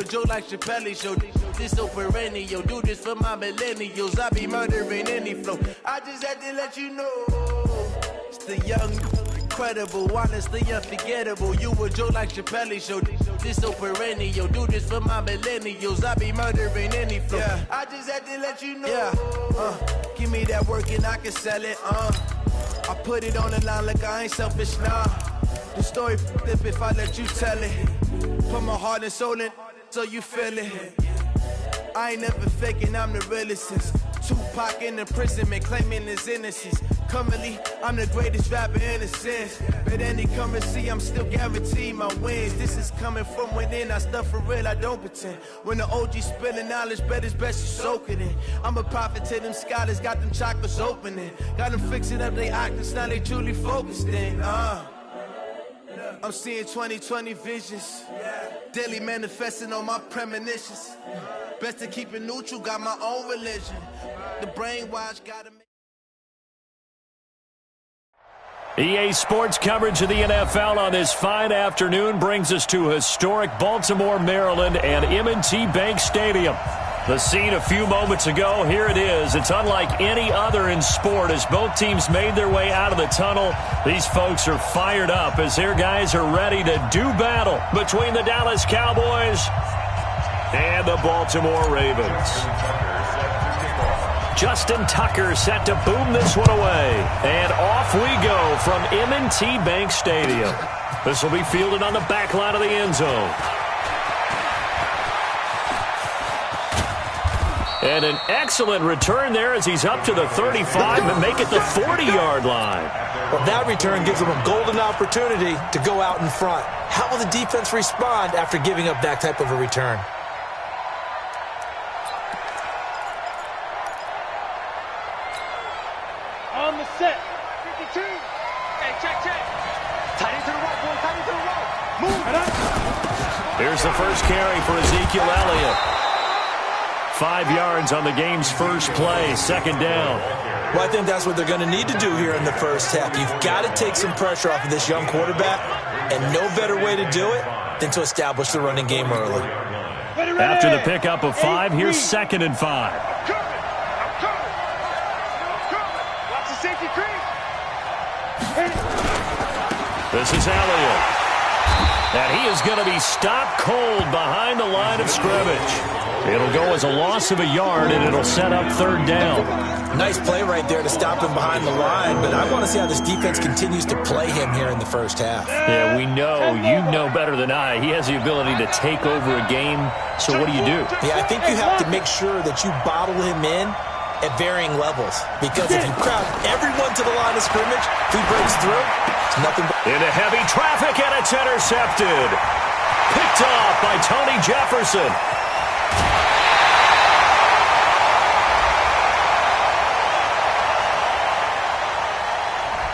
Joe like Chappelle show, this so perennial. Do this for my millennials. I be murdering any flow. I just had to let you know, it's the young, incredible, honestly unforgettable. You a Joe like Chappelle show, this so perennial. Do this for my millennials. I be murdering any flow. Yeah. I just had to let you know. Yeah. Give me that work and I can sell it. I put it on the line like I ain't selfish now. The story flip if I let you tell it. Put my heart and soul in, so you feel it. I ain't never faking, I'm the realest since Tupac in imprisonment, claiming his innocence. Currently, I'm the greatest rapper in a sense. But any currency, I'm still guaranteed my wins. This is coming from within, I stuff for real, I don't pretend. When the OG spilling knowledge, bet it's best you soak it in. I'm a prophet to them scholars, got them chakras opening. Got them fixing up they octaves, now they truly focused in. I'm seeing 2020 visions. Daily manifesting on my premonitions. Best to keep it neutral, got my own religion. The brainwash gotta make. EA Sports coverage of the NFL on this fine afternoon brings us to historic Baltimore, Maryland, and M&T Bank Stadium. The scene a few moments ago, here it is. It's unlike any other in sport as both teams made their way out of the tunnel. These folks are fired up as their guys are ready to do battle between the Dallas Cowboys and the Baltimore Ravens. Justin Tucker set to boom this one away. And off we go from M&T Bank Stadium. This will be fielded on the back line of the end zone. And an excellent return there as he's up to the 35 and make it the 40-yard line. Well, that return gives them a golden opportunity to go out in front. How will the defense respond after giving up that type of a return? On the set. 52. Hey, check. Tight into the right, boy. Tight into the right. Move. Here's the first carry for Ezekiel Elliott. 5 yards on the game's first play, second down. Well, I think that's what they're going to need to do here in the first half. You've got to take some pressure off of this young quarterback, and no better way to do it than to establish the running game early. After the pickup of 5, here's 2nd and 5. Watch the safety creep. This is Elliott. And he is going to be stopped cold behind the line of scrimmage. It'll go as a loss of a yard, and it'll set up 3rd down. Nice play right there to stop him behind the line, but I want to see how this defense continues to play him here in the first half. Yeah, we know. You know better than I. He has the ability to take over a game, so what do you do? Yeah, I think you have to make sure that you bottle him in at varying levels, because if you crowd everyone to the line of scrimmage, if he breaks through, it's nothing but... Into heavy traffic, and it's intercepted. Picked off by Tony Jefferson.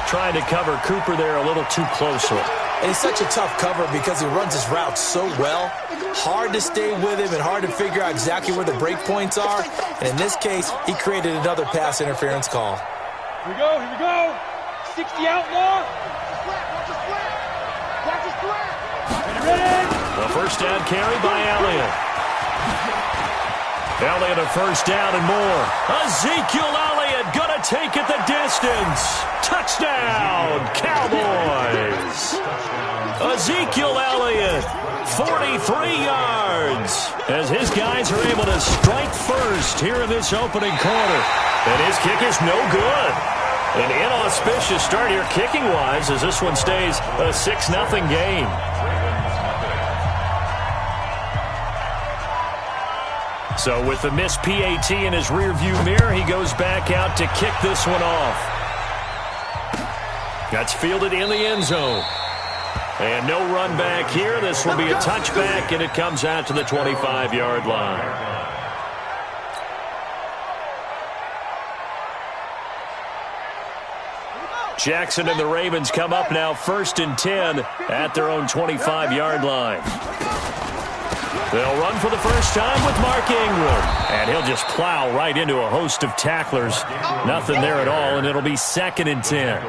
Trying to cover Cooper there a little too closely. And it's such a tough cover because he runs his routes so well. Hard to stay with him and hard to figure out exactly where the break points are. And in this case, he created another pass interference call. Here we go. 60 outlaw. Watch the splat. Ready. The first down carry by Elliott. Elliott a first down and more. Ezekiel Elliott gonna take it the distance. Touchdown, Cowboys. Ezekiel Elliott, 43 yards, as his guys are able to strike first here in this opening quarter. And his kick is no good. An inauspicious start here kicking-wise as this one stays a 6-0 game. So with the missed PAT in his rearview mirror, he goes back out to kick this one off. That's fielded in the end zone. And no run back here. This will be a touchback, and it comes out to the 25-yard line. Jackson and the Ravens come up now 1st and 10 at their own 25-yard line. They'll run for the first time with Mark Ingram. And he'll just plow right into a host of tacklers. Nothing there at all, and it'll be 2nd and 10.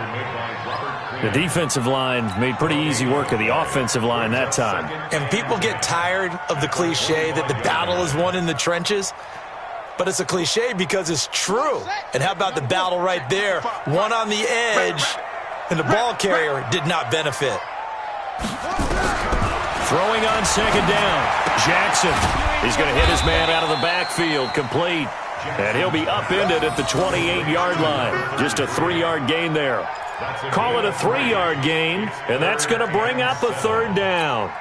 The defensive line made pretty easy work of the offensive line that time. And people get tired of the cliche that the battle is won in the trenches. But it's a cliche because it's true. And how about the battle right there? One on the edge, and the ball carrier did not benefit. Throwing on second down. Jackson. He's going to hit his man out of the backfield. Complete. And he'll be upended at the 28-yard line. Just a 3-yard gain there. Call it a 3-yard gain, and that's going to bring up a third down.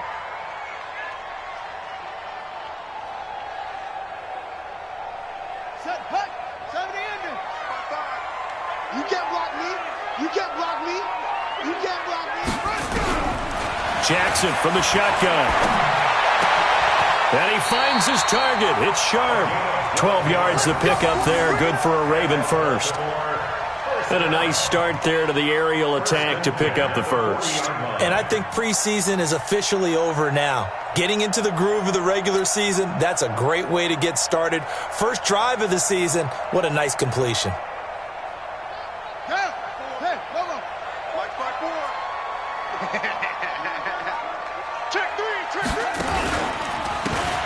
You can't block me. You can't block me. You can't block me. Jackson from the shotgun. And he finds his target. It's sharp. 12 yards to pick up there. Good for a Raven first. And a nice start there to the aerial attack to pick up the first. And I think preseason is officially over now. Getting into the groove of the regular season, that's a great way to get started. First drive of the season, what a nice completion.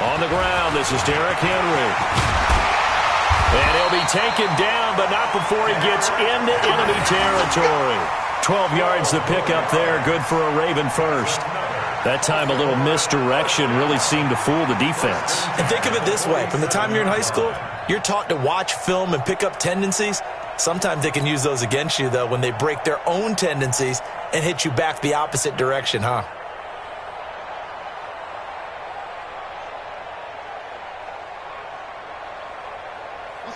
On the ground, this is Derrick Henry. And he'll be taken down, but not before he gets into enemy territory. 12 yards to pick up there. Good for a Raven first. That time a little misdirection really seemed to fool the defense. And think of it this way. From the time you're in high school, you're taught to watch film and pick up tendencies. Sometimes they can use those against you, though, when they break their own tendencies and hit you back the opposite direction, huh?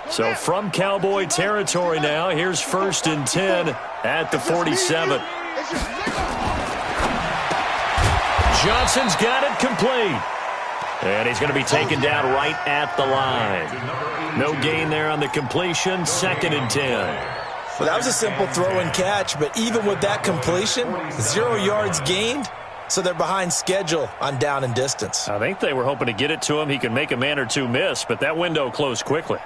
So from Cowboy territory now, here's 1st and 10 at the 47. Johnson's got it complete. And he's going to be taken down right at the line. No gain there on the completion, 2nd and 10. Well, that was a simple throw and catch, but even with that completion, 0 yards gained, so they're behind schedule on down and distance. I think they were hoping to get it to him. He could make a man or two miss, but that window closed quickly.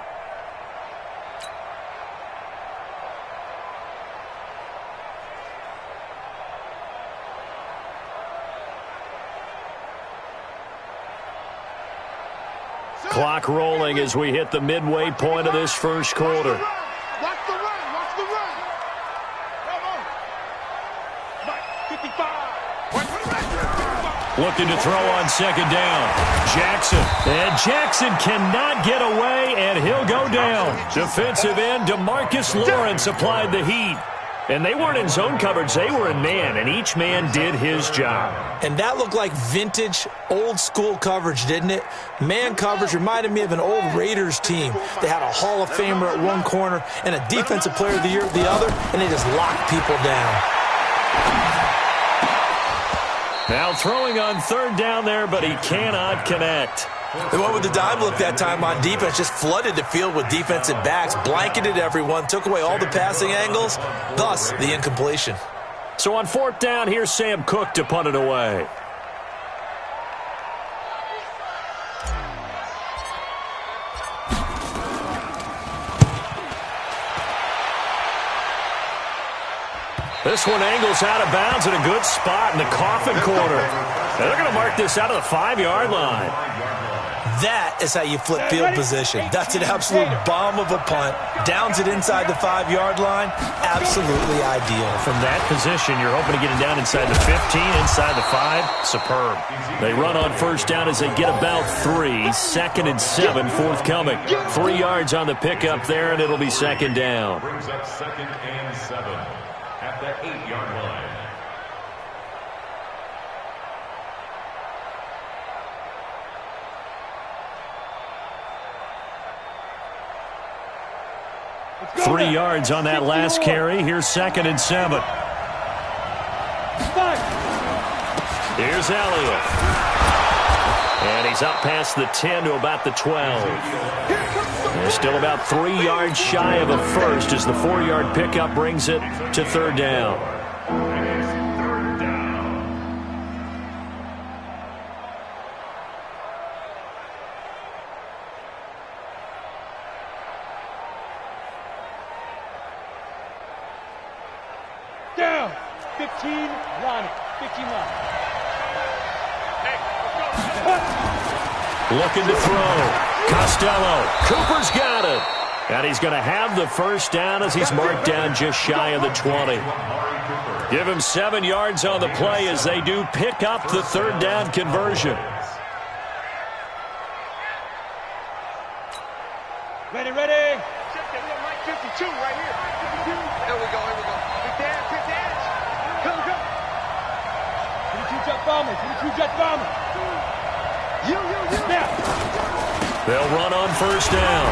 Clock rolling as we hit the midway point of this first quarter. Watch the run. Watch the run. Come on. 55. Looking to throw on second down. Jackson. And Jackson cannot get away, and he'll go down. Defensive end DeMarcus Lawrence applied the heat. And they weren't in zone coverage. They were in man, and each man did his job. And that looked like vintage, old-school coverage, didn't it? Man coverage reminded me of an old Raiders team. They had a Hall of Famer at one corner and a Defensive Player of the Year at the other, and they just locked people down. Now throwing on third down there, but he cannot connect. They went with the dime look that time on defense, just flooded the field with defensive backs, blanketed everyone, took away all the passing angles, thus the incompletion. So on 4th down, here's Sam Cook to punt it away. This one angles out of bounds in a good spot in the coffin corner. And they're going to mark this out of the 5-yard line. That is how you flip field position. That's an absolute bomb of a punt. Downs it inside the 5-yard line. Absolutely ideal. From that position, you're hoping to get it down inside the 15, inside the 5. Superb. They run on first down as they get about 3. 2nd and 7 forthcoming. 3 yards on the pickup there, and it'll be second down. Brings up 2nd and 7 at the 8-yard line. Go 3 yards on that last carry. Here's 2nd and 7. Here's Elliott. And he's up past the 10 to about the 12. They're still about 3 yards shy of a first as the 4-yard pickup brings it to third down. 15, line it. 15 line. Looking to throw. Costello. Cooper's got it. And he's going to have the first down as he's marked down just shy of the 20. Give him 7 yards on the play as they do pick up the third down conversion. Ready, ready. Check that. We got Mike 52 right here. 52. Here we go. Pick the edge. Come. 22 jet bomber. 22 jet bomber. You. Snap. They'll run on first down.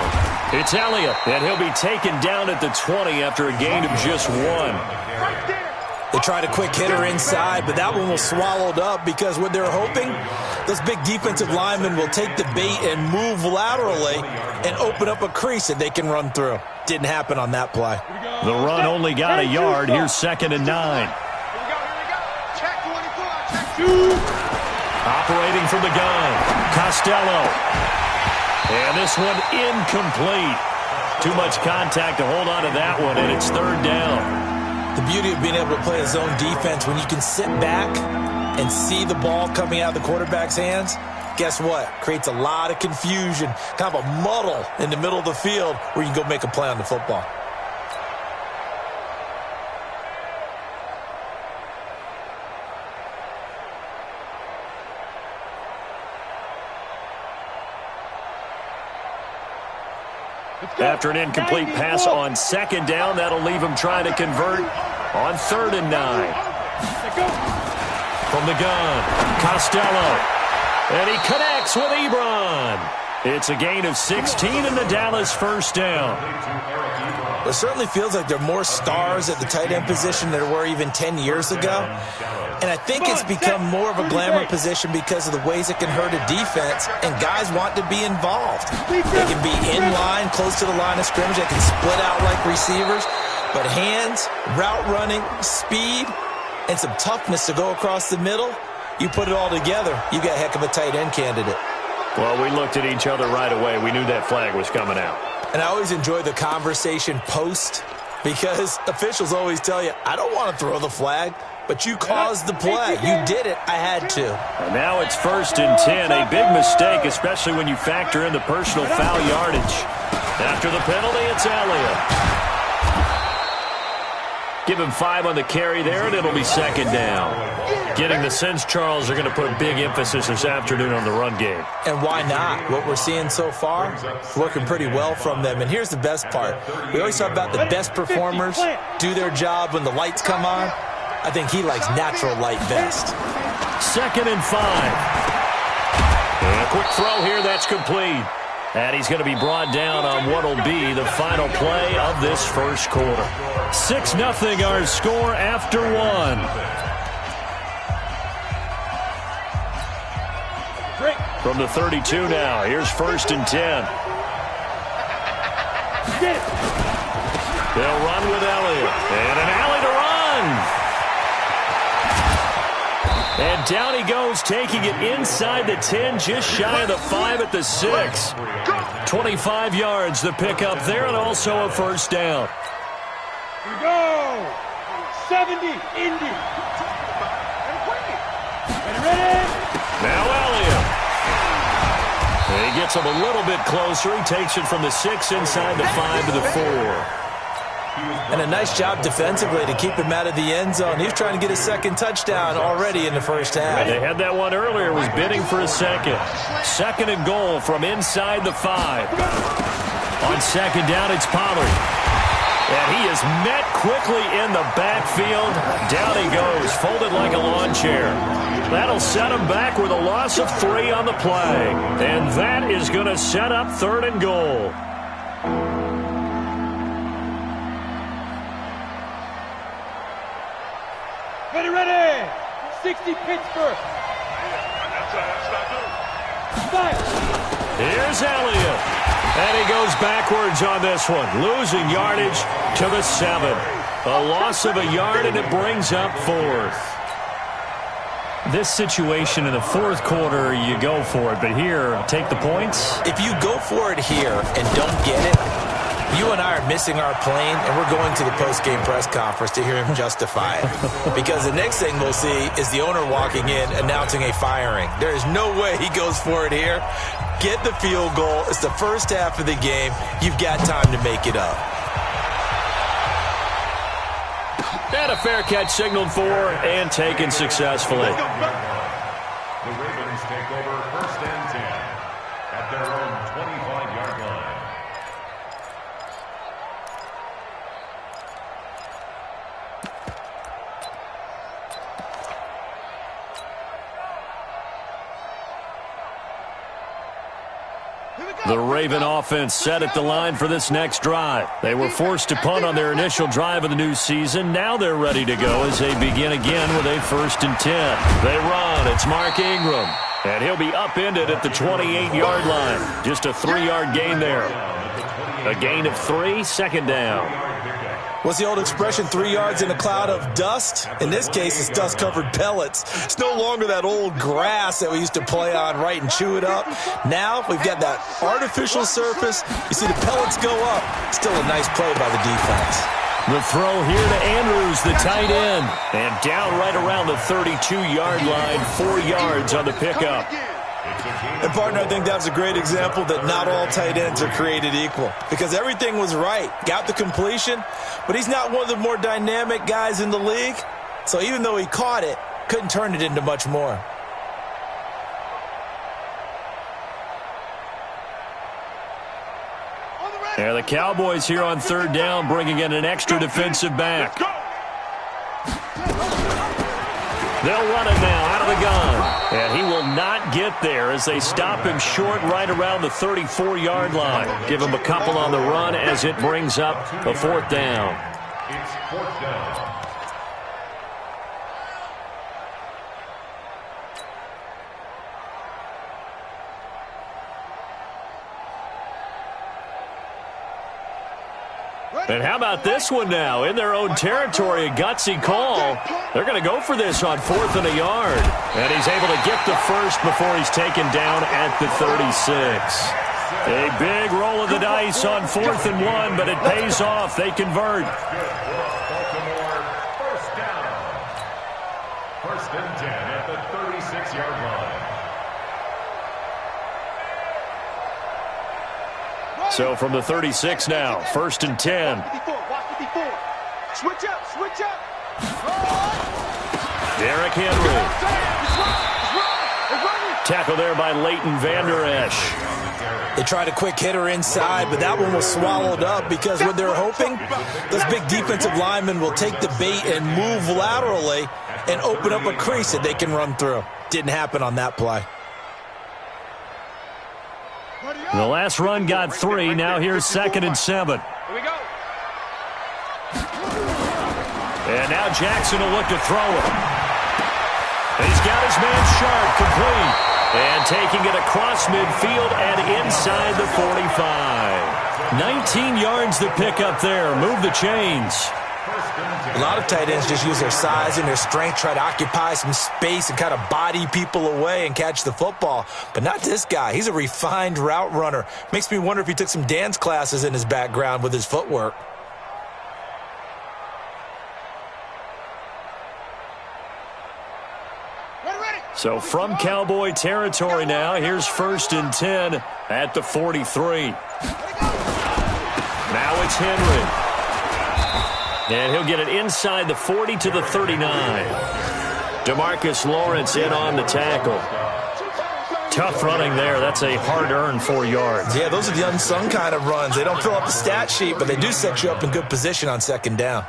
It's Elliott, and he'll be taken down at the 20 after a gain of just 1. Right there. They tried a quick hitter inside, but that one was swallowed up because what they're hoping, those big defensive linemen will take the bait and move laterally and open up a crease that they can run through. Didn't happen on that play. The run only got a yard. Here's 2nd and 9. Here we go. Check 24. Check 2. Operating from the gun, Costello. And this one incomplete. Too much contact to hold on to that one, and it's 3rd down. The beauty of being able to play a zone defense, when you can sit back and see the ball coming out of the quarterback's hands, guess what? Creates a lot of confusion, kind of a muddle in the middle of the field where you can go make a play on the football. After an incomplete pass on 2nd down, that'll leave him trying to convert on 3rd and 9. From the gun, Costello. And he connects with Ebron. It's a gain of 16 in the Dallas first down. It certainly feels like there are more stars at the tight end position than there were even 10 years ago. And I think it's become more of a glamour position because of the ways it can hurt a defense, and guys want to be involved. They can be in line, close to the line of scrimmage. They can split out like receivers. But hands, route running, speed, and some toughness to go across the middle, you put it all together, you got a heck of a tight end candidate. Well, we looked at each other right away. We knew that flag was coming out. And I always enjoy the conversation post because officials always tell you, I don't want to throw the flag, but you caused the play. You did it. I had to. And now it's 1st and 10. A big mistake, especially when you factor in the personal foul yardage. After the penalty, it's Elliott. Give him 5 on the carry there, and it'll be 2nd down. Getting the sense, Charles, they're going to put big emphasis this afternoon on the run game. And why not? What we're seeing so far, working pretty well from them. And here's the best part. We always talk about the best performers do their job when the lights come on. I think he likes natural light best. 2nd and 5. And a quick throw here, that's complete. And he's going to be brought down on what will be the final play of this first quarter. 6-0 our score after 1. From the 32 now, here's 1st and 10. They'll run with Elliott. And an alley to run. And down he goes, taking it inside the 10, just shy of the 5 at the 6. 25 yards the pickup there, and also a 1st down. Here we go. 70, Indy. Ready? Now Elliott. And he gets him a little bit closer. He takes it from the 6 inside the 5 to the 4. And a nice job defensively to keep him out of the end zone. He's trying to get a 2nd touchdown already in the first half. They had that one earlier, was bidding for a 2nd. 2nd and goal from inside the 5. On 2nd down, it's Pollard. And he is met quickly in the backfield. Down he goes, folded like a lawn chair. That'll set him back with a loss of 3 on the play. And that is going to set up 3rd and goal. Ready. 60 Pittsburgh. Here's Elliott. And he goes backwards on this one, losing yardage to the 7. A loss of a yard, and it brings up 4th. This situation in the 4th quarter, you go for it. But here, take the points. If you go for it here and don't get it, You and I are missing our plane, and we're going to the post-game press conference to hear him justify it. Because the next thing we'll see is the owner walking in announcing a firing. There is no way he goes for it here. Get the field goal. It's the first half of the game. You've got time to make it up. And a fair catch signaled for and taken successfully. The Ravens take over 1st and 10 at their own 25-yard line. The Raven offense set at the line for this next drive. They were forced to punt on their initial drive of the new season. Now they're ready to go as they begin again with a 1st and 10. They run. It's Mark Ingram. And he'll be upended at the 28-yard line. Just a 3-yard gain there. A gain of 3, 2nd down. What's the old expression, 3 yards in a cloud of dust? In this case, it's dust-covered pellets. It's no longer that old grass that we used to play on, right, and chew it up. Now we've got that artificial surface. You see the pellets go up. Still a nice play by the defense. The throw here to Andrews, the tight end. And down right around the 32-yard line, 4 yards on the pickup. And, partner, I think that was a great example that not all tight ends are created equal. Because everything was right. Got the completion, but he's not one of the more dynamic guys in the league. So even though he caught it, couldn't turn it into much more. Yeah, the Cowboys here on 3rd down, bringing in an extra defensive back. They'll run it now out of the gun. And he will not get there as they stop him short right around the 34-yard line. Give him a couple on the run as it brings up a 4th down. It's 4th down. And how about this one now? In their own territory, a gutsy call. They're going to go for this on 4th and a yard. And he's able to get the first before he's taken down at the 36. A big roll of the dice on 4th and 1, but it pays off. They convert. Baltimore, 1st down. 1st and 10 at the 36-yard line. So from the 36 now, 1st and 10. Switch up, switch up. Derrick Henry. Tackle there by Leighton Vander Esch. They tried a quick hitter inside, but that one was swallowed up because what they're hoping, those big defensive linemen will take the bait and move laterally and open up a crease that they can run through. Didn't happen on that play. The last run got 3. Now here's 2nd and 7. Here we go. And now Jackson will look to throw it. He's got his man Sharp complete. And taking it across midfield and inside the 45. 19 yards to pick up there. Move the chains. A lot of tight ends just use their size and their strength, try to occupy some space and kind of body people away and catch the football. But not this guy. He's a refined route runner. Makes me wonder if he took some dance classes in his background with his footwork. So from Cowboy territory now, here's 1st and 10 at the 43. Now it's Henry. And he'll get it inside the 40 to the 39. DeMarcus Lawrence in on the tackle. Tough running there. That's a hard-earned 4 yards. Yeah, those are the unsung kind of runs. They don't fill up the stat sheet, but they do set you up in good position on 2nd down.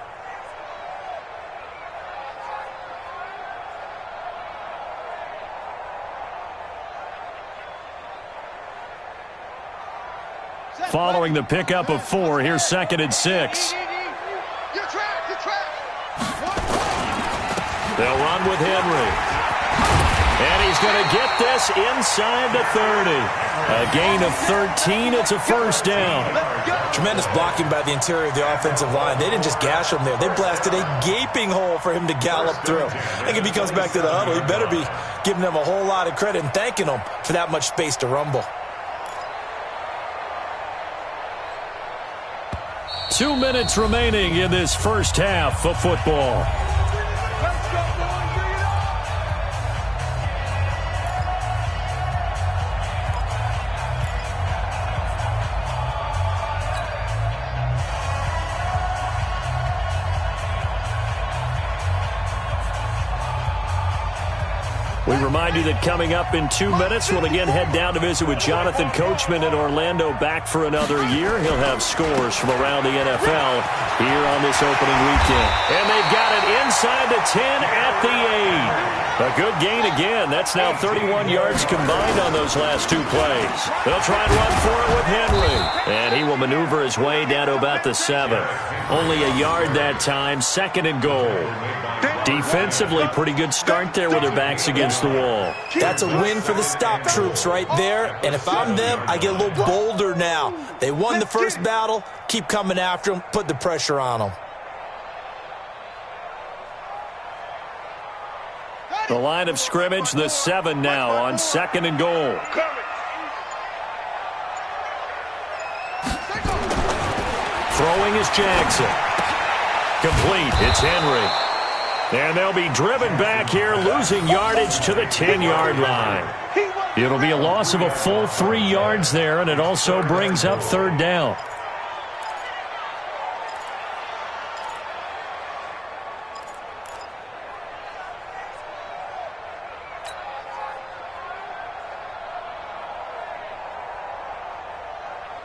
Following the pickup of 4, here's 2nd and 6. They'll run with Henry. And he's going to get this inside the 30. A gain of 13. It's a 1st down. Tremendous blocking by the interior of the offensive line. They didn't just gash him there. They blasted a gaping hole for him to gallop through. I think if he comes back to the huddle, he better be giving them a whole lot of credit and thanking them for that much space to rumble. 2 minutes remaining in this first half of football. We remind you that coming up in 2 minutes, we'll again head down to visit with Jonathan Coachman in Orlando, back for another year. He'll have scores from around the NFL here on this opening weekend. And they've got it inside the 10 at the 8. A good gain again. That's now 31 yards combined on those last 2 plays. They'll try and run for it with Henry. And he will maneuver his way down to about the 7. Only a yard that time, 2nd and goal. Defensively, pretty good start there with their backs against the wall. That's a win for the stop troops right there. And if I'm them, I get a little bolder now. They won the first battle. Keep coming after them. Put the pressure on them. The line of scrimmage, the 7 now on 2nd and goal. Throwing is Jackson. Complete. It's Henry. And they'll be driven back here, losing yardage to the 10-yard line. It'll be a loss of a full 3 yards there, and it also brings up 3rd down.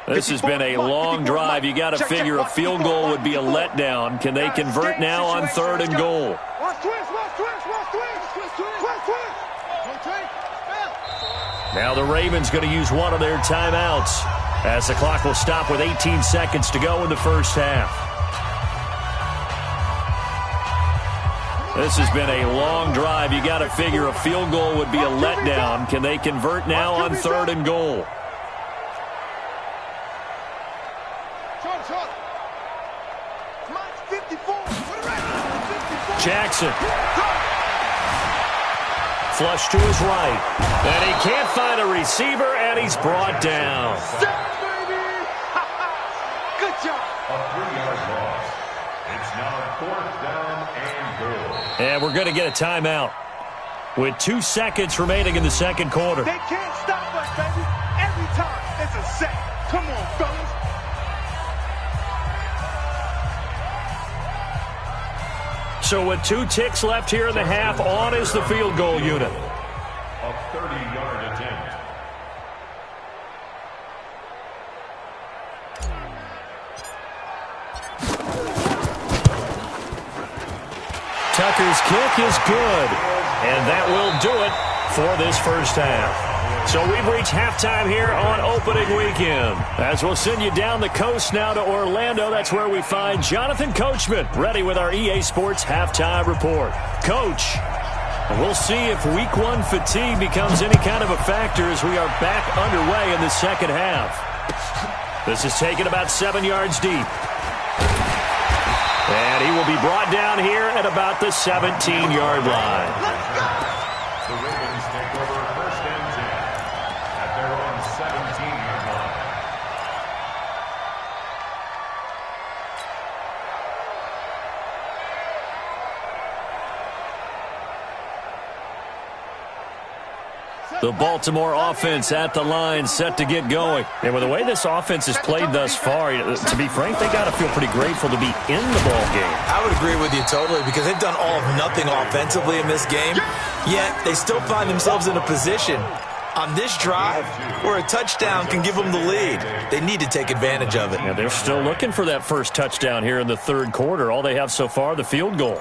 This has been a long drive. You got to figure a field goal would be a letdown. Can they convert now on 3rd and goal? Now the Ravens going to use one of their timeouts as the clock will stop with 18 seconds to go in the first half. This has been a long drive. You got to figure a field goal would be a letdown. Can they convert now on 3rd and goal? Jackson. Flush to his right. And he can't find a receiver, and he's brought down. Good job. A 3-yard loss. It's now 4th down and goal. And we're going to get a timeout with 2 seconds remaining in the second quarter. They can't stop us, baby. Every time it's a sack. Come on, fellas. So with 2 ticks left here in the half, on is the field goal unit. A 30-yard attempt. Tucker's kick is good, and that will do it for this first half. So we've reached halftime here on opening weekend. As we'll send you down the coast now to Orlando, that's where we find Jonathan Coachman ready with our EA Sports halftime report. Coach, we'll see if week 1 fatigue becomes any kind of a factor as we are back underway in the second half. This is taken about 7 yards deep. And he will be brought down here at about the 17-yard line. The Ravens take over 1st and 10 at their own 17-yard line. The Baltimore offense at the line, set to get going. And with the way this offense has played thus far, to be frank, they got to feel pretty grateful to be in the ball game. I would agree with you totally because they've done all of nothing offensively in this game, yet they still find themselves in a position on this drive where a touchdown can give them the lead. They need to take advantage of it. And they're still looking for that first touchdown here in the third quarter. All they have so far, the field goal.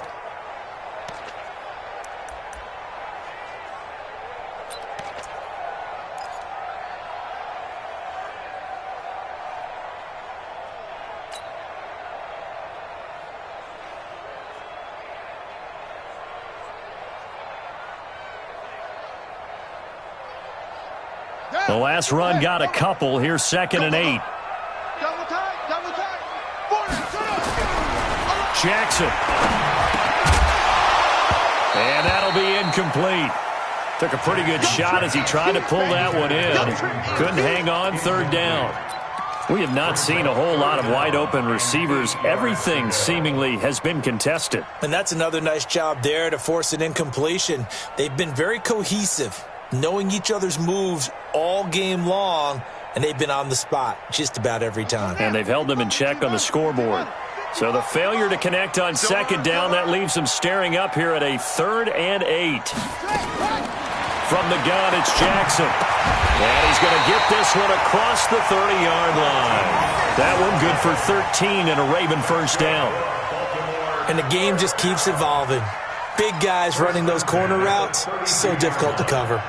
The last run got a couple. Here's 2nd and 8. Jackson. And that'll be incomplete. Took a pretty good shot as he tried to pull that one in. Couldn't hang on, 3rd down. We have not seen a whole lot of wide-open receivers. Everything seemingly has been contested. And that's another nice job there to force an incompletion. They've been very cohesive, knowing each other's moves all game long, and they've been on the spot just about every time. And they've held them in check on the scoreboard. So the failure to connect on second down, that leaves them staring up here at a 3rd and 8. From the gun, it's Jackson. And he's going to get this one across the 30-yard line. That one good for 13 and a Raven first down. And the game just keeps evolving. Big guys running those corner routes, so difficult to cover.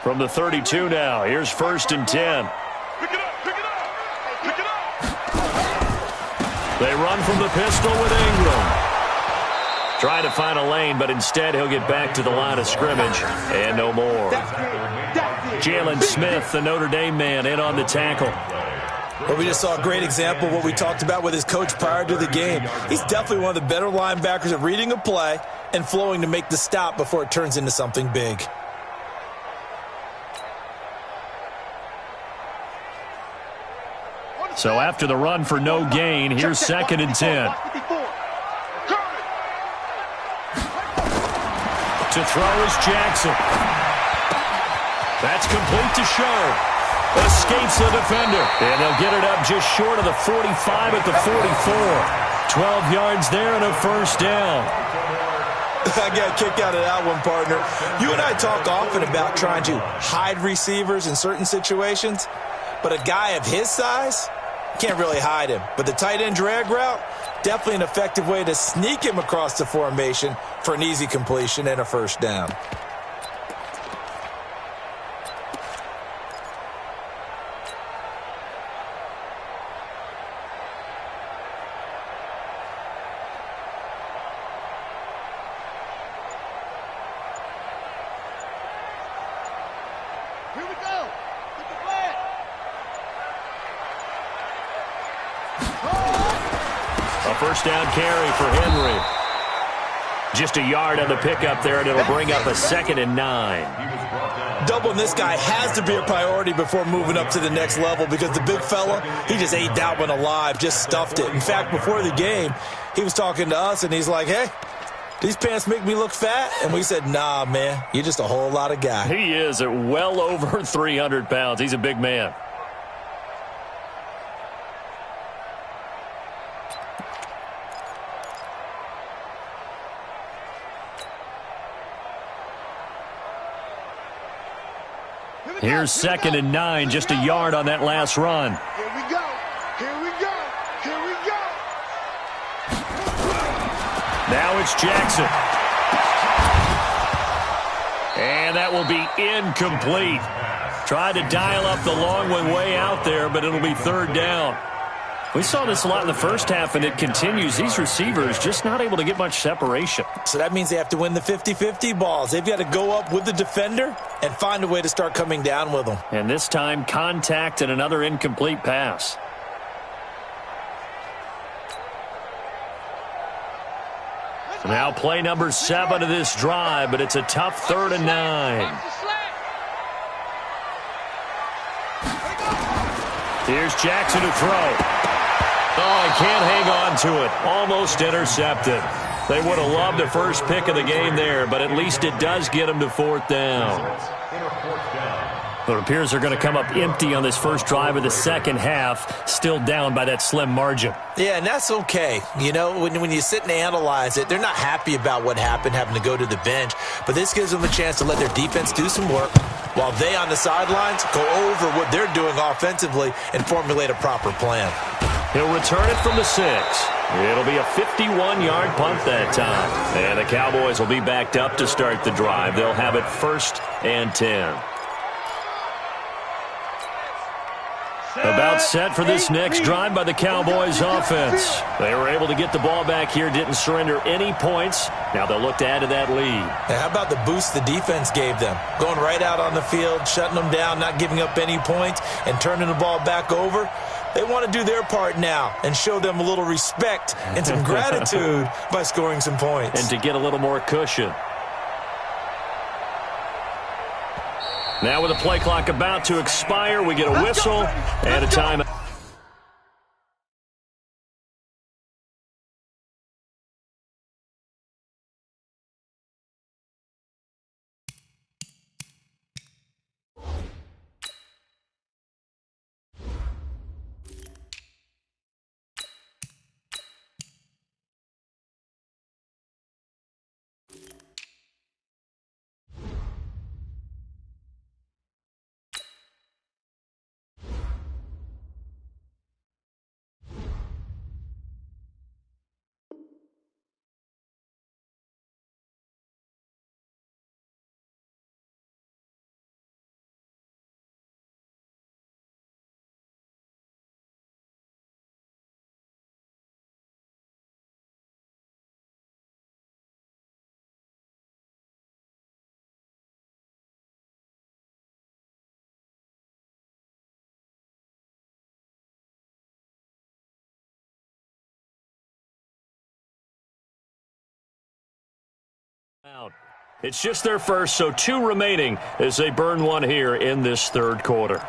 From the 32 now, here's 1st and 10. Pick it up, pick it up, pick it up. They run from the pistol with Ingram. Trying to find a lane, but instead he'll get back to the line of scrimmage, and no more. Jalen Smith, the Notre Dame man, in on the tackle. Well, we just saw a great example of what we talked about with his coach prior to the game. He's definitely one of the better linebackers at reading a play and flowing to make the stop before it turns into something big. So after the run for no gain, here's 2nd and 10. To throw is Jackson. That's complete to Sharp. Escapes the defender. And they'll get it up just short of the 45 at the 44. 12 yards there and a first down. I got a kick out of that one, partner. You and I talk often about trying to hide receivers in certain situations, but a guy of his size can't really hide him. But the tight end drag route, definitely an effective way to sneak him across the formation for an easy completion and a first down. Here we go. Get the flag. A first down carry for Henry. Just a yard on the pickup there, and it'll bring up a 2nd and 9. Doubling this guy has to be a priority before moving up to the next level because the big fella, he just ate that one alive, just stuffed it. In fact, before the game, he was talking to us, and he's like, hey, these pants make me look fat? And we said, nah, man, you're just a whole lot of guy. He is at well over 300 pounds. He's a big man. Here's 2nd and 9, just a yard on that last run. Here we go. Here we go. Here we go. Now it's Jackson. And that will be incomplete. Tried to dial up the long one way out there, but it'll be 3rd down. We saw this a lot in the first half, and it continues. These receivers just not able to get much separation. So that means they have to win the 50-50 balls. They've got to go up with the defender and find a way to start coming down with them. And this time, contact and another incomplete pass. Now play number 7 of this drive, but it's a tough 3rd and 9. Here's Jackson to throw. Oh, he can't hang on to it. Almost intercepted. They would have loved the first pick of the game there, but at least it does get them to 4th down. But it appears they're going to come up empty on this first drive of the second half, still down by that slim margin. Yeah, and that's okay. You know, when you sit and analyze it, they're not happy about what happened, having to go to the bench. But this gives them a chance to let their defense do some work while they on the sidelines go over what they're doing offensively and formulate a proper plan. He'll return it from the 6. It'll be a 51-yard punt that time. And the Cowboys will be backed up to start the drive. They'll have it 1st and 10. The About set for this next drive by the Cowboys offense. They were able to get the ball back here, didn't surrender any points. Now they'll look to add to that lead. And how about the boost the defense gave them? Going right out on the field, shutting them down, not giving up any points, and turning the ball back over. They want to do their part now and show them a little respect and some gratitude by scoring some points. And to get a little more cushion. Now with the play clock about to expire, we get a whistle and a timeout. It's just their first, so 2 remaining as they burn one here in this third quarter.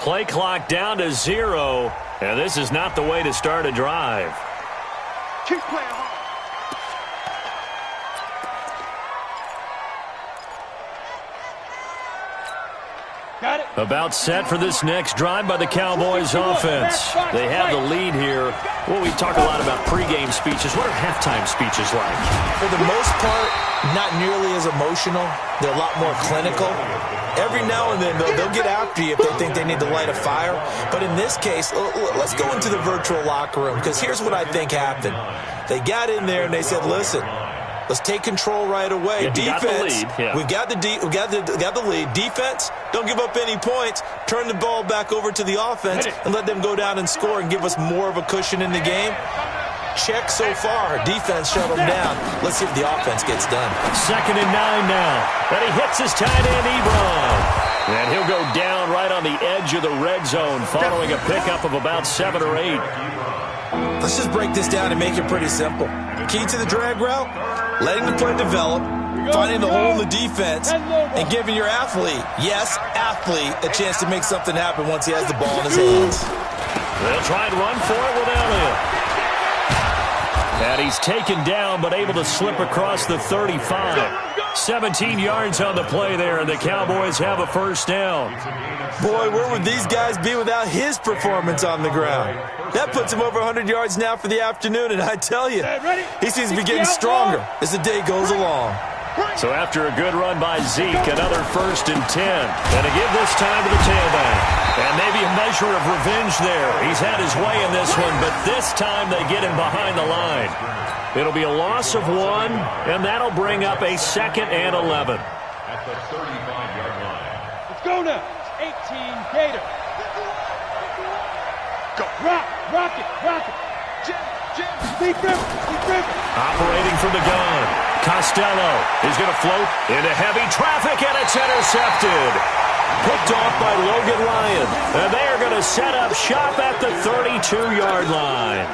Play clock down to 0, and this is not the way to start a drive. Keep playing hard. Got it. About set for this next drive by the Cowboys offense. They have the lead here. Well, we talk a lot about pregame speeches. What are halftime speeches like? For the most part, not nearly as emotional. They're a lot more clinical. Every now and then, they'll get after you if they think they need to light a fire. But in this case, let's go into the virtual locker room, because here's what I think happened. They got in there and they said, listen, let's take control right away. Yeah, defense, we got the lead. Defense, don't give up any points. Turn the ball back over to the offense and let them go down and score and give us more of a cushion in the game. Check so far. Defense shut them down. Let's see if the offense gets done. 2nd and 9 now. And he hits his tight end, Ebron. And he'll go down right on the edge of the red zone following a pickup of about 7 or 8. Let's just break this down and make it pretty simple. Key to the drag route, letting the play develop, finding the hole in the defense, and giving your athlete, yes, athlete, a chance to make something happen once he has the ball in his hands. They'll try and run for it without him. And he's taken down but able to slip across the 35. 17 yards on the play there, and the Cowboys have a first down. Boy, where would these guys be without his performance on the ground? That puts him over 100 yards now for the afternoon, and I tell you, he seems to be getting stronger as the day goes along. So after a good run by Zeke, another 1st and 10. And to give this time to the tailback. And maybe a measure of revenge there. He's had his way in this one, but this time they get him behind the line. It'll be a loss of 1, and that'll bring up a 2nd and 11. At the 35-yard line. Let's go now. 18 Gator. Go. Rock it. Deep river. Operating from the gun. Costello is going to float into heavy traffic, and it's intercepted. Picked off by Logan Ryan. And they are going to set up shop at the 32-yard line.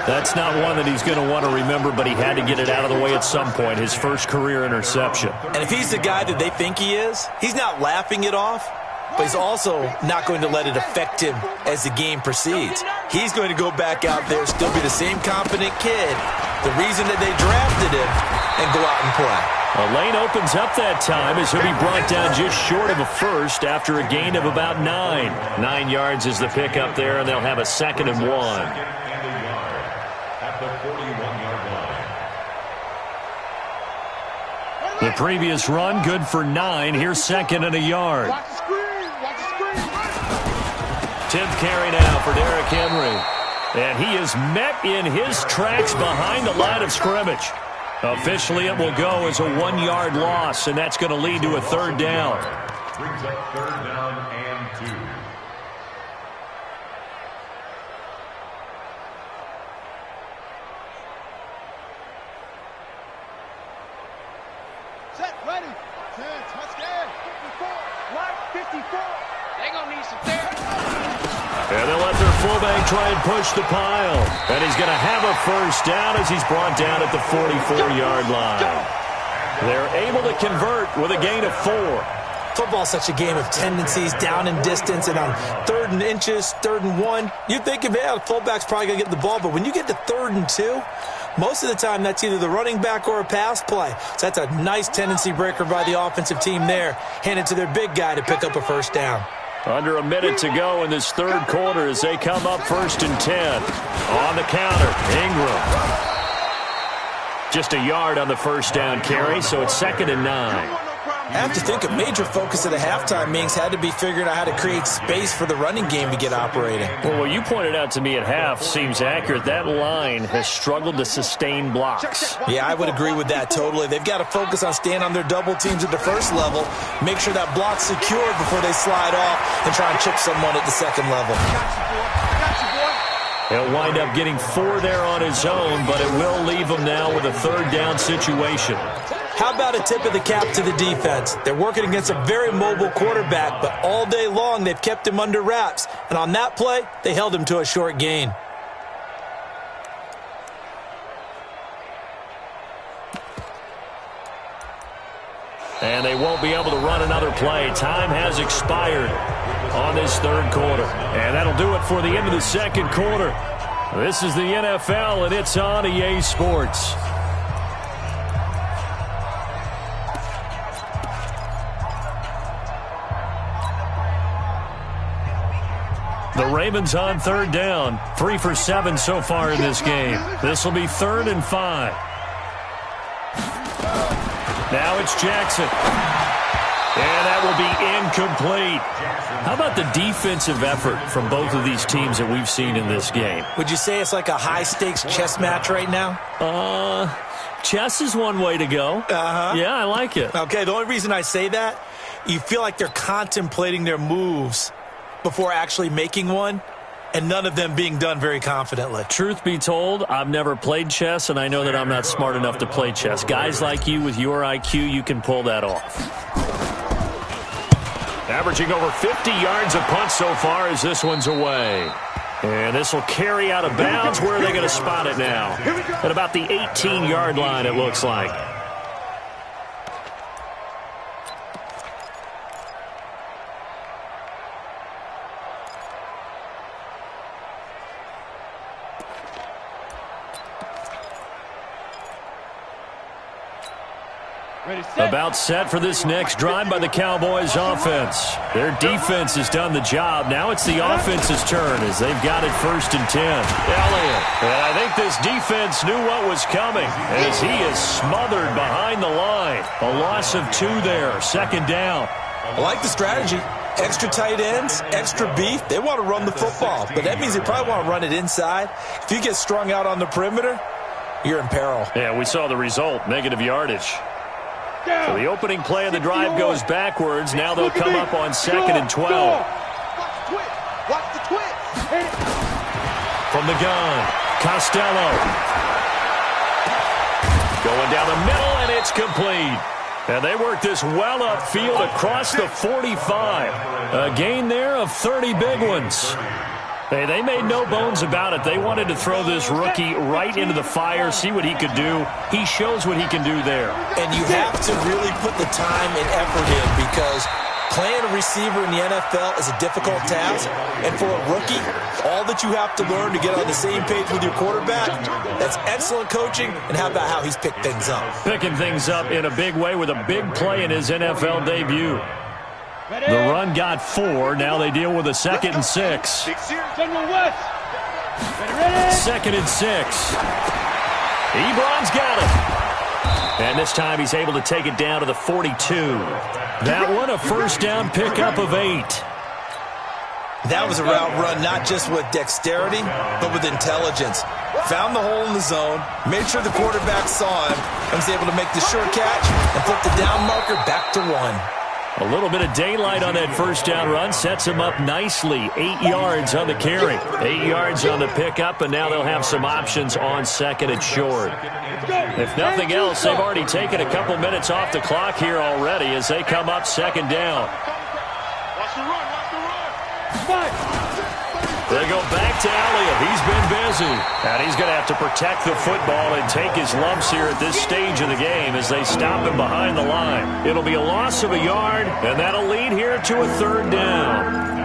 That's not one that he's going to want to remember, but he had to get it out of the way at some point, his first career interception. And if he's the guy that they think he is, he's not laughing it off, but he's also not going to let it affect him as the game proceeds. He's going to go back out there, still be the same confident kid, the reason that they drafted him, and go out and play. A lane opens up that time as he'll be brought down just short of a first after a gain of about 9. 9 yards is the pickup there, and they'll have a 2nd and 1. At the 41-yard line. The previous run, good for 9. Here's 2nd and a yard. Watch the screen. 10th carry now for Derrick Henry. And he is met in his tracks behind the line of scrimmage. Officially, it will go as a 1-yard loss, and that's going to lead to a 3rd down. Brings up 3rd down and 2. Set, ready. 10, touchdown. 54. Line 54. They gonna need some therapy. And they'll let their fullback try and push the pile. And he's going to have a first down as he's brought down at the 44-yard line. They're able to convert with a gain of 4. Football's such a game of tendencies, down in distance, and on 3rd and inches, 3rd and 1, you think, yeah, the fullback's probably going to get the ball, but when you get to 3rd and 2, most of the time that's either the running back or a pass play. So that's a nice tendency breaker by the offensive team there, handed to their big guy to pick up a first down. Under a minute to go in this 3rd quarter as they come up 1st and 10. On the counter, Ingram. Just a yard on the first down carry, so it's 2nd and 9. I have to think a major focus of the halftime meetings had to be figuring out how to create space for the running game to get operating. Well, what you pointed out to me at half seems accurate. That line has struggled to sustain blocks. Yeah, I would agree with that totally. They've got to focus on staying on their double teams at the first level, make sure that block's secured before they slide off and try and chip someone at the second level. He'll wind up getting 4 there on his own, but it will leave him now with a 3rd down situation. How about a tip of the cap to the defense? They're working against a very mobile quarterback, but all day long they've kept him under wraps. And on that play, they held him to a short gain. And they won't be able to run another play. Time has expired. on this third quarter. And that'll do it for the end of the second quarter. This is the NFL, and it's on EA Sports. The Ravens on third down. 3 for 7 so far in this game. This will be 3rd and 5. Now it's Jackson. And that will be incomplete. How about the defensive effort from both of these teams that we've seen in this game? Would you say it's like a high-stakes chess match right now? Chess is one way to go. Uh-huh. Yeah, I like it. Okay, the only reason I say that, you feel like they're contemplating their moves before actually making one, and none of them being done very confidently. Truth be told, I've never played chess, and I know that I'm not smart enough to play chess. Guys like you with your IQ, you can pull that off. Averaging over 50 yards a punt so far as this one's away. And this will carry out of bounds. Where are they going to spot it now? At about the 18-yard line, it looks like. About set for this next drive by the Cowboys offense. Their defense has done the job. Now it's the offense's turn as they've got it 1st and 10. Elliott. And I think this defense knew what was coming as he is smothered behind the line. A loss of 2 there. 2nd down. I like the strategy. Extra tight ends, extra beef. They want to run the football, but that means they probably want to run it inside. If you get strung out on the perimeter, you're in peril. Yeah, we saw the result. Negative yardage. So the opening play of the drive goes backwards. Now they'll come up on 2nd and 12. Watch the twist. From the gun, Costello. Going down the middle, and it's complete. And they work this well upfield across the 45. A gain there of 30 big ones. Hey, they made no bones about it. They wanted to throw this rookie right into the fire, see what he could do. He shows what he can do there. And you have to really put the time and effort in because playing a receiver in the NFL is a difficult task. And for a rookie, all that you have to learn to get on the same page with your quarterback, that's excellent coaching. And how about how he's picked things up? Picking things up in a big way with a big play in his NFL debut. The run got 4. Now they deal with a 2nd and 6. 2nd and 6. Ebron's got it. And this time he's able to take it down to the 42. That one a 1st down pickup of 8. That was a route run not just with dexterity, but with intelligence. Found the hole in the zone, made sure the quarterback saw him, and was able to make the short catch and flip the down marker back to 1. A little bit of daylight on that 1st down run sets him up nicely. 8 yards on the carry, 8 yards on the pickup, and now they'll have some options on 2nd and short. If nothing else, they've already taken a couple minutes off the clock here already as they come up 2nd down. Watch the run, watch the run. They go back to Elliott. He's been busy. And he's going to have to protect the football and take his lumps here at this stage of the game as they stop him behind the line. It'll be a loss of a yard, and that'll lead here to a 3rd down.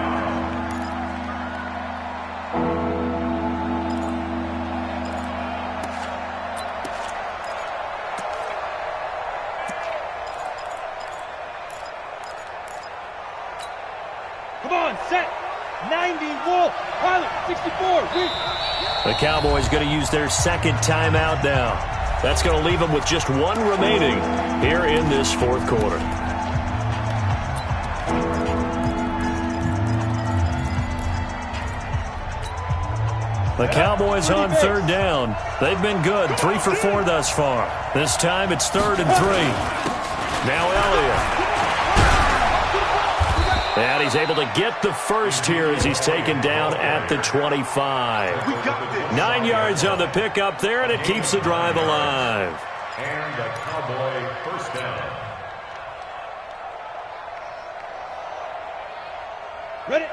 Come on, set. 90, Wolf, pilot, 64, reach. The Cowboys going to use their 2nd timeout now. That's going to leave them with just 1 remaining here in this 4th quarter. The Cowboys on 3rd down. They've been good, 3 for 4 thus far. This time it's 3rd and 3. Now Elliott. And he's able to get the first here as he's taken down at the 25. 9 yards on the pickup there, and it keeps the drive alive. And the Cowboy 1st down.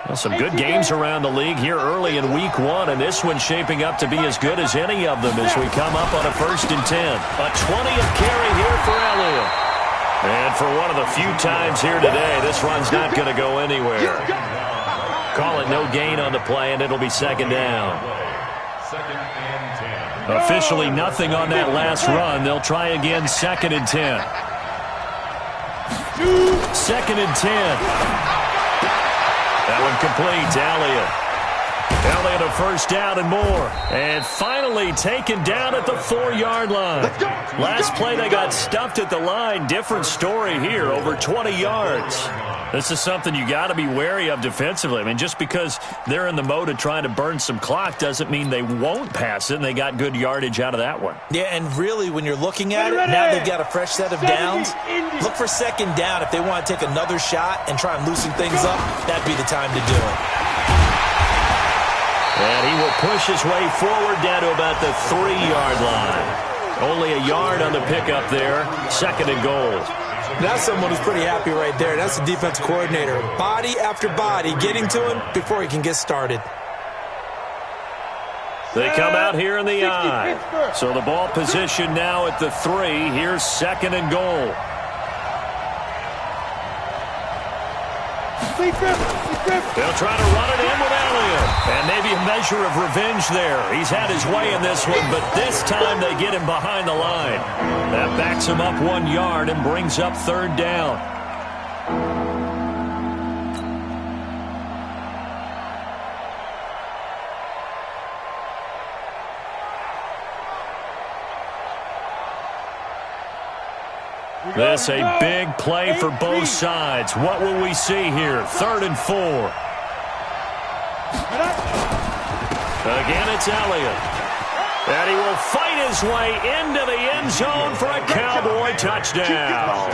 Well, some good games around the league here early in week 1, and this one's shaping up to be as good as any of them as we come up on a 1st and 10. A 20th carry here for Elliott. And for one of the few times here today, this run's not going to go anywhere. Call it no gain on the play, and it'll be second down. Second and 10. Officially nothing on that last run. They'll try again, second and 10. Second and 10. That one complete to Elliott. Elliott a first down and more. And finally taken down at the 4-yard line. Last play they got stuffed at the line. Different story here, over 20 yards. This is something you got to be wary of defensively. I mean, just because they're in the mode of trying to burn some clock doesn't mean they won't pass it, and they got good yardage out of that one. Yeah, and really, when you're looking at it, now they've got a fresh set of downs. Look for second down. If they want to take another shot and try and loosen things up, that'd be the time to do it. And he will push his way forward down to about the 3-yard line. Only a yard on the pickup there. Second and goal. That's someone who's pretty happy right there. That's the defense coordinator. Body after body getting to him before he can get started. They come out here in the I. So the ball position now at the 3. Here's second and goal. They'll try to run it in with Elliott. And maybe a measure of revenge there. He's had his way in this one, but this time they get him behind the line. That backs him up 1 yard and brings up third down. This a big play for both sides. What will we see here? Third and 4. Again, it's Elliott. And he will fight his way into the end zone for a Cowboy touchdown.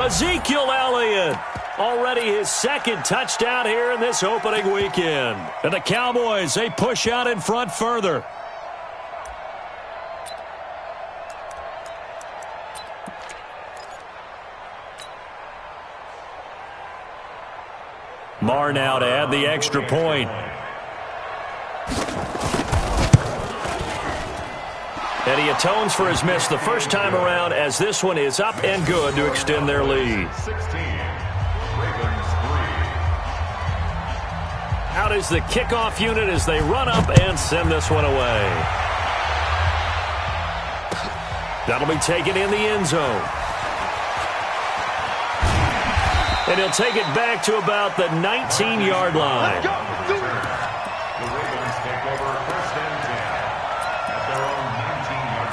Ezekiel Elliott, already his second touchdown here in this opening weekend. And the Cowboys, they push out in front further. Marr now to add the extra point. And he atones for his miss the first time around, as this one is up and good to extend their lead. 16, Ravens 3. Out is the kickoff unit as they run up and send this one away. That'll be taken in the end zone. And he'll take it back to about the 19-yard line. The Ravens take over first and 10 at their own 19-yard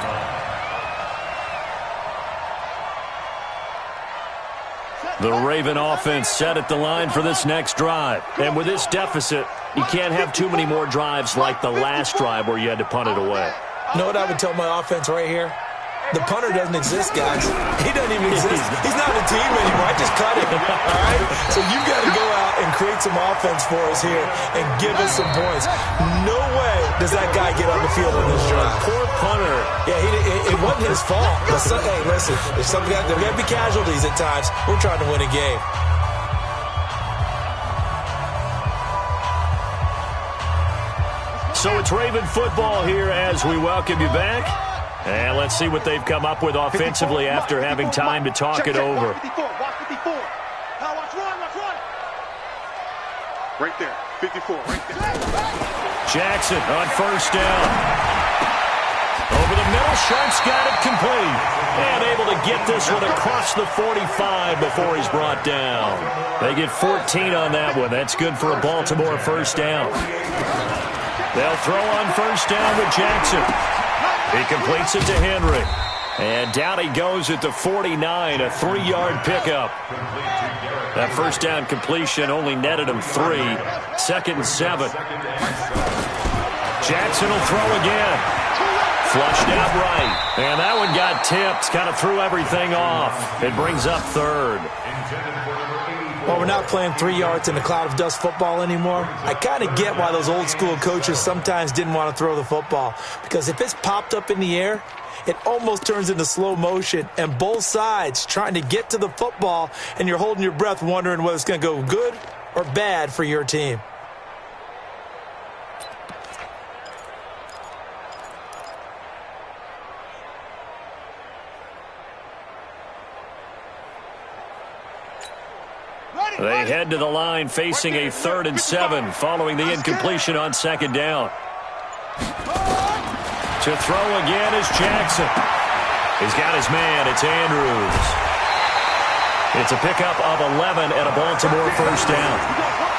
line. The Raven offense set at the line for this next drive. And with this deficit, you can't have too many more drives like the last drive where you had to punt it away. You know what I would tell my offense right here? The punter doesn't exist, guys. He doesn't even exist. He's not a team anymore. I just cut him, all right? So you've got to go out and create some offense for us here and give us some points. No way does that guy get on the field on this drive. Poor punter. Yeah, it wasn't his fault. But hey, listen, there's got to be casualties at times. We're trying to win a game. So it's Raven football here as we welcome you back. And let's see what they've come up with offensively after having time to talk it over. Watch 54. Now watch run. Right there. 54, right there. Jackson on first down. Over the middle, Sharp's got it complete. And able to get this one across the 45 before he's brought down. They get 14 on that one. That's good for a Baltimore first down. They'll throw on first down with Jackson. He completes it to Henry. And down he goes at the 49, a 3-yard pickup. That first down completion only netted him 3. Second and 7. Jackson will throw again. Flushed out right. And that one got tipped. Kind of threw everything off. It brings up third. Well, we're not playing 3 yards in the cloud of dust football anymore. I kind of get why those old school coaches sometimes didn't want to throw the football. Because if it's popped up in the air, it almost turns into slow motion. And both sides trying to get to the football, and you're holding your breath wondering whether it's going to go good or bad for your team. Ready? They head to the line facing a 3rd and 7 following the incompletion on 2nd down. To throw again is Jackson. He's got his man. It's Andrews. It's a pickup of 11 and a Baltimore 1st down.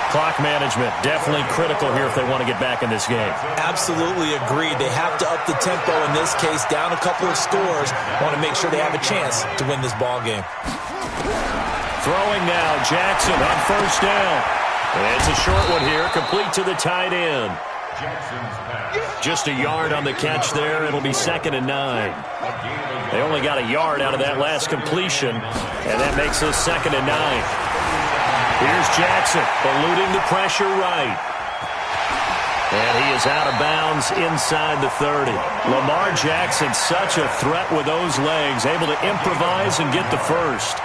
Clock management definitely critical here if they want to get back in this game. Absolutely agreed. They have to up the tempo in this case, down a couple of scores. Want to make sure they have a chance to win this ball game. Throwing now, Jackson on 1st down. And it's a short one here, complete to the tight end. Just a yard on the catch there. It'll be 2nd and 9. They only got a yard out of that last completion, and that makes us 2nd and 9. Here's Jackson, eluding the pressure right. And he is out of bounds inside the 30. Lamar Jackson, such a threat with those legs, able to improvise and get the first.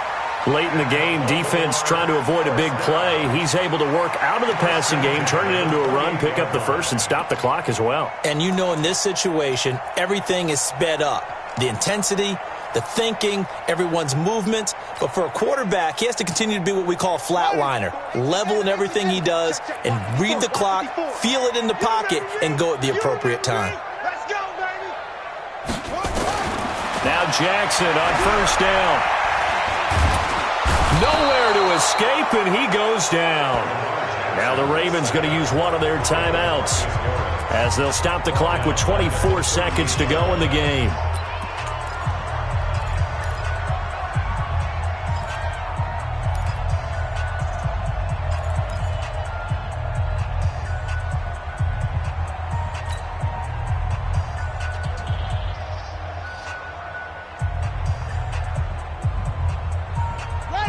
Late in the game, defense trying to avoid a big play. He's able to work out of the passing game, turn it into a run, pick up the first, and stop the clock as well. And you know, in this situation, everything is sped up. The intensity, the thinking, everyone's movement. But for a quarterback, he has to continue to be what we call a flatliner. Level in everything he does and read the clock, feel it in the pocket, and go at the appropriate time. Let's go, baby. Now Jackson on 1st down. Nowhere to escape, and he goes down. Now the Ravens going to use one of their timeouts as they'll stop the clock with 24 seconds to go in the game.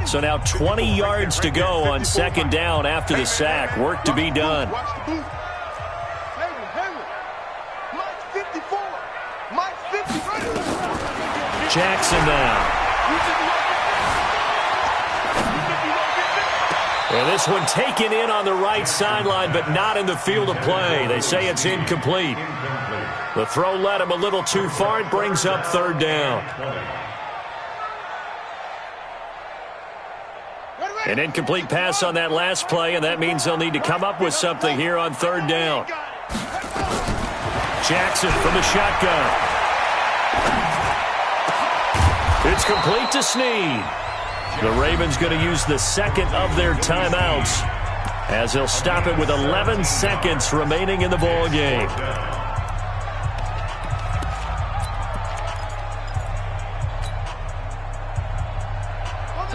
So now 20 yards to go on 2nd down after the sack. Work to be done. Jackson now. And this one taken in on the right sideline, but not in the field of play. They say it's incomplete. The throw led him a little too far. It brings up 3rd down. An incomplete pass on that last play, and that means they'll need to come up with something here on 3rd down. Jackson from the shotgun. It's complete to Snead. The Ravens going to use the 2nd of their timeouts as they'll stop it with 11 seconds remaining in the ball game.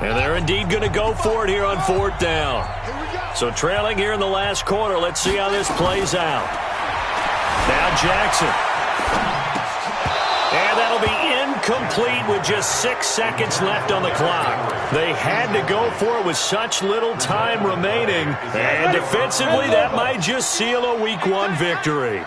And they're indeed going to go for it here on 4th down. So trailing here in the last quarter. Let's see how this plays out. Now Jackson. And that'll be incomplete with just 6 seconds left on the clock. They had to go for it with such little time remaining. And defensively, that might just seal a Week 1 victory.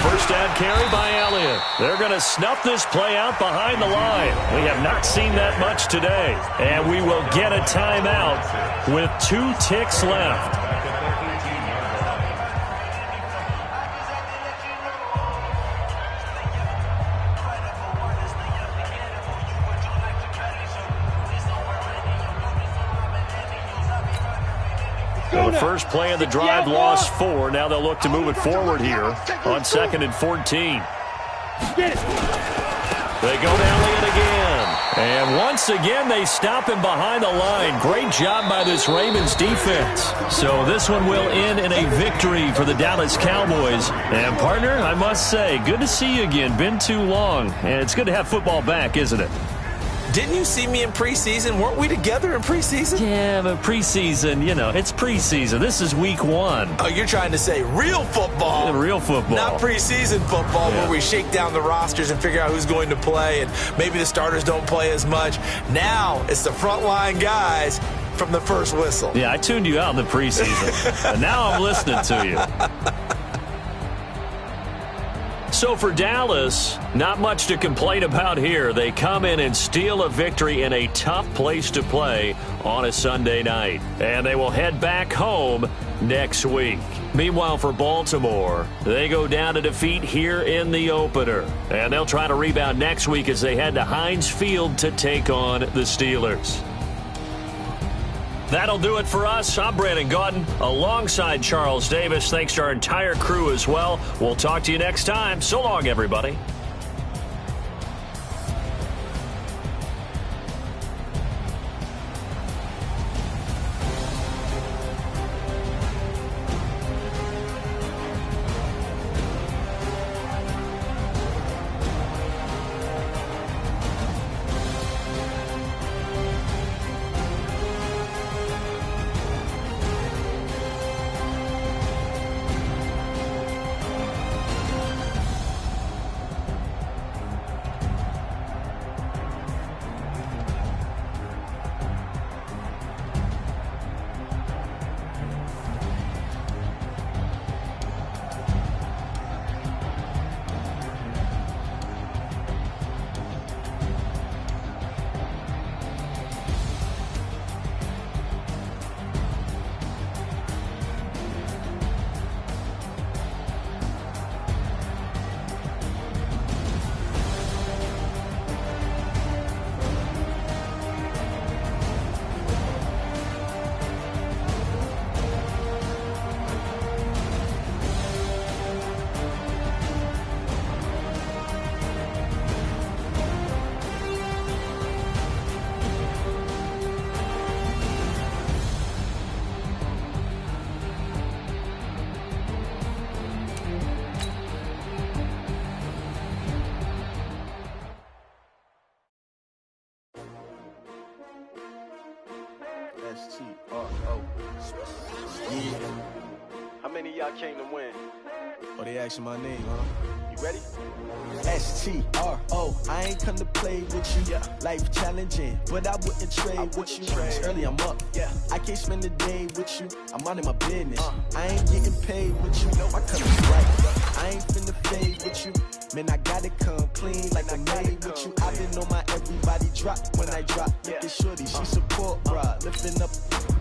First down carry by Elliott. They're going to snuff this play out behind the line. We have not seen that much today. And we will get a timeout with 2 ticks left. Well, the first play of the drive lost 4. Now they'll look to move it forward here on 2nd and 14. They go to Elliott again. And once again, they stop him behind the line. Great job by this Ravens defense. So this one will end in a victory for the Dallas Cowboys. And, partner, I must say, good to see you again. Been too long. And it's good to have football back, isn't it? Didn't you see me in preseason? Weren't we together in preseason? Yeah, but preseason, you know, it's preseason. This is Week 1. Oh, you're trying to say real football. Yeah, real football. Not preseason football where we shake down the rosters and figure out who's going to play, and maybe the starters don't play as much. Now it's the frontline guys from the first whistle. Yeah, I tuned you out in the preseason, and now I'm listening to you. So for Dallas, not much to complain about here. They come in and steal a victory in a tough place to play on a Sunday night. And they will head back home next week. Meanwhile, for Baltimore, they go down to defeat here in the opener. And they'll try to rebound next week as they head to Heinz Field to take on the Steelers. That'll do it for us. I'm Brandon Gaudin alongside Charles Davis. Thanks to our entire crew as well. We'll talk to you next time. So long, everybody. S-T-R-O. Yeah. How many of y'all came to win? Oh, they asking my name, huh? You ready? S-T-R-O. I ain't come to play with you. Life challenging, but I wouldn't trade with you. It's early, I'm up. I can't spend a day with you. I'm out of my business. I ain't getting paid with you. My color's bright. I ain't finna fade with you. Man, I gotta come clean like I made with you. I've been on my everybody drop when I drop. Look at shorty, she support, bruh. Lifting up,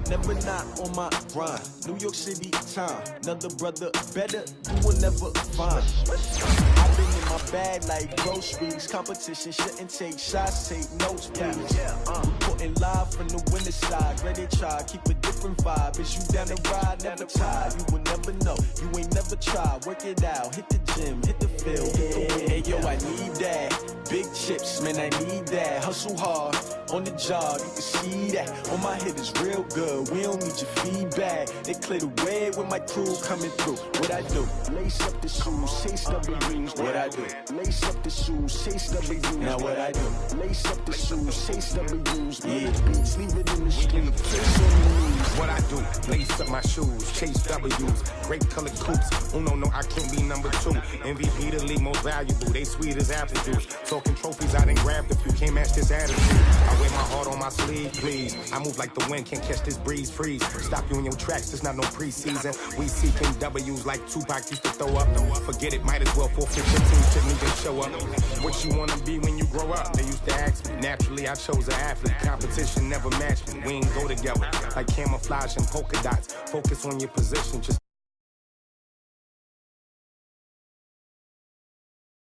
never not on my grind. New York City time, another brother better, you will never find. I've been in my bag like groceries. Competition shouldn't take shots, take notes, please. Reporting live from the winter side. Ready to try, keep a different vibe. Is you down the ride, never tired. You will never know, you ain't never tried. Work it out, hit the gym, hit the field. Hey yo, I need that. Big chips, man, I need that. Hustle hard on the job, you can see that. On my head is real good, we don't need your feedback. They clear the way with my crew coming through. What I do? Lace up the shoes, chase W's. What I do? Lace up the shoes, chase W's. Now what I do? Lace up the shoes, chase W's. Yeah, beats, leave it in the street. What I do, lace up my shoes, chase W's, great colored coops. Oh no, I can't be number 2. MVP the league most valuable, they sweet as apple juice. Talking trophies, I done grabbed a few, can't match this attitude. I wear my heart on my sleeve, please. I move like the wind, can't catch this breeze, freeze. Stop you in your tracks, there's not no preseason. We seeking W's like Tupac used to throw up. Forget it, might as well forfeit your team, shouldn't even show up. What you wanna be when you grow up? They used to ask me. Naturally, I chose an athlete. Competition never matched me. We ain't go together like camouflage and polka dots. Focus on your position, just